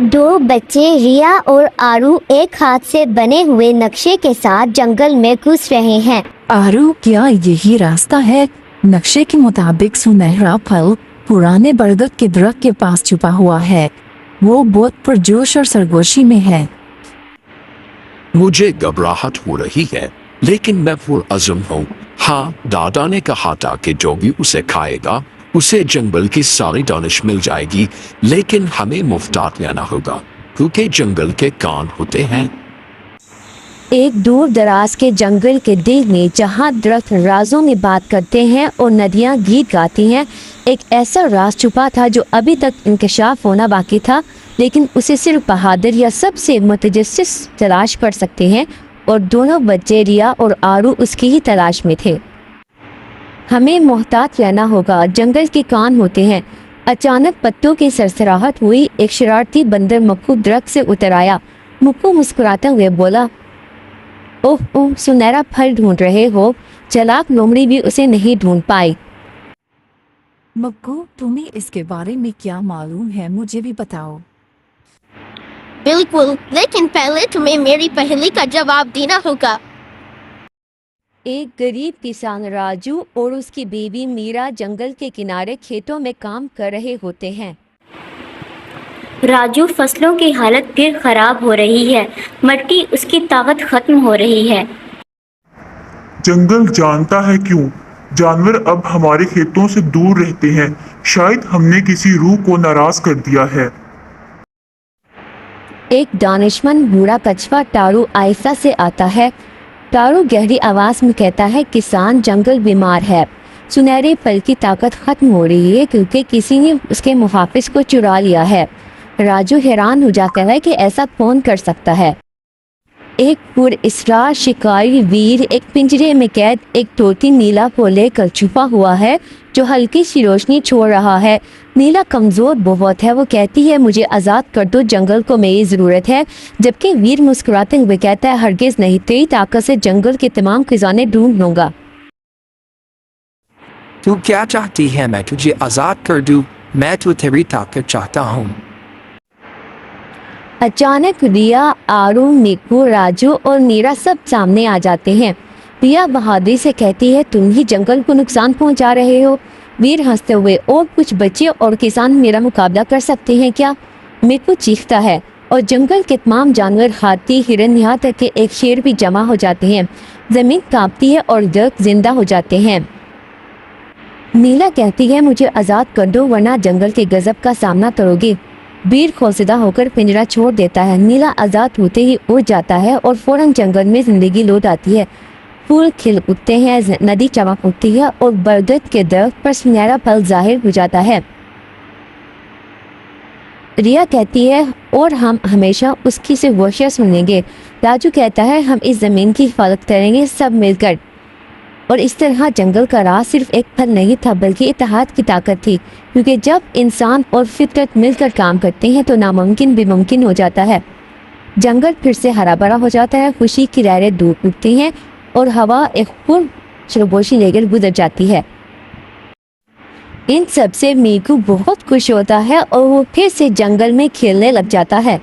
दो बच्चे रिया और आरू एक हाथ से बने हुए नक्शे के साथ जंगल में घुस रहे हैं। आरू, क्या यही रास्ता है? नक्शे के मुताबिक सुनहरा फल पुराने बरगद के दरख्त के पास छुपा हुआ है। वो बहुत पुरजोश और सरगोशी में है। मुझे घबराहट हो रही है, लेकिन मैं पुरअज़्म हूँ। हाँ, दादा ने कहा था कि जो भी उसे खाएगा उसे जंगल की सारी दानिश मिल जाएगी, लेकिन हमें मुफ्तात लेना होगा क्योंकि जंगल के कान होते हैं। एक दूर दराज के जंगल के दिल में जहाँ दरख्त राजों में बात करते हैं और नदियाँ गीत गाती हैं, एक ऐसा राज छुपा था जो अभी तक इंकशाफ होना बाकी था, लेकिन उसे सिर्फ बहादुर या सबसे मुतजस्सिस तलाश कर सकते हैं, और दोनों बच्चे रिया और आरू उसकी ही तलाश में थे। हमें मोहतात रहना होगा, जंगल के कान होते हैं। अचानक पत्तों की सरसराहट हुई। एक शरारती बंदर मक्कू दरख्त से उतर आया। मक्कू मुस्कुराते हुए बोला, ओह ओह, सुनहरा फल ढूंढ रहे हो? चालाक लोमड़ी भी उसे नहीं ढूंढ पाई। मक्कू, तुम्हें इसके बारे में क्या मालूम है? मुझे भी बताओ। बिल्कुल, लेकिन पहले तुम्हें मेरी पहेली का जवाब देना होगा। एक गरीब किसान राजू और उसकी बीवी मीरा जंगल के किनारे खेतों में काम कर रहे होते हैं। राजू फसलों की हालत फिर खराब हो रही है। मिट्टी उसकी ताकत खत्म हो रही है। जंगल जानता है क्यों? जानवर अब हमारे खेतों से दूर रहते हैं। शायद हमने किसी रूह को नाराज कर दिया है। एक दानिशमंद बूढ़ा कछुआ टारू आहिस्ता से आता है। टारू गहरी आवाज में कहता है, किसान, जंगल बीमार है। सुनहरे फल की ताकत खत्म हो रही है क्योंकि किसी ने उसके मुहाफिज को चुरा लिया है। राजू हैरान हो जाता है कि ऐसा कौन कर सकता है। एक पुरअसरार शिकारी वीर एक पिंजरे में कैद एक तोती नीला को लेकर छुपा हुआ है जो हल्की सी रोशनी छोड़ रहा है। नीला कमज़ोर बहुत है। वो कहती है, मुझे आज़ाद कर दो, जंगल को मेरी ज़रूरत है। जबकि वीर मुस्कुराते हुए कहता है, हरगिज़ नहीं, तेरी ताकत से जंगल के तमाम खजाने ढूंढ लूँगा। तू क्या चाहती है मैं तुझे आज़ाद कर दूँ? मैं तो तेरी ताकत चाहता हूँ। अचानक रिया, आरू, निक्कू, राजू और मीरा सब सामने आ जाते हैं। रिया बहादुरी से कहती है, तुम ही जंगल को नुकसान पहुंचा रहे हो। वीर हंसते हुए, और कुछ बच्चे और किसान मेरा मुकाबला कर सकते हैं क्या? निक्कू चीखता है और जंगल के तमाम जानवर, हाथी, हिरन, यहाँ तक कि एक शेर भी जमा हो जाते हैं। जमीन कांपती है और दरख्त जिंदा हो जाते हैं। नीला कहती है, मुझे आज़ाद कर दो वरना जंगल के गजब का सामना करोगे। वीर खौफजदा होकर पिंजरा छोड़ देता है। नीला आज़ाद होते ही उड़ जाता है और फौरन जंगल में जिंदगी लौट आती है। फूल खिल उठते हैं, नदी चमक उठती है और बरगद के दरख्त पर सुनहरा फल जाहिर हो जाता है। रिया कहती है, और हम हमेशा उसकी से वशिया सुनेंगे। राजू कहता है, हम इस ज़मीन की हिफाजत करेंगे सब मिलकर। और इस तरह जंगल का राज सिर्फ एक फल नहीं था बल्कि इत्तेहाद की ताकत थी, क्योंकि जब इंसान और फितरत मिलकर काम करते हैं तो नामुमकिन भी मुमकिन हो जाता है। जंगल फिर से हरा भरा हो जाता है। खुशी की लहरें दूर उठती हैं और हवा एक पुर सरगोशी लेकर गुजर जाती है। इन सब से मीकू बहुत खुश होता है और वो फिर से जंगल में खेलने लग जाता है।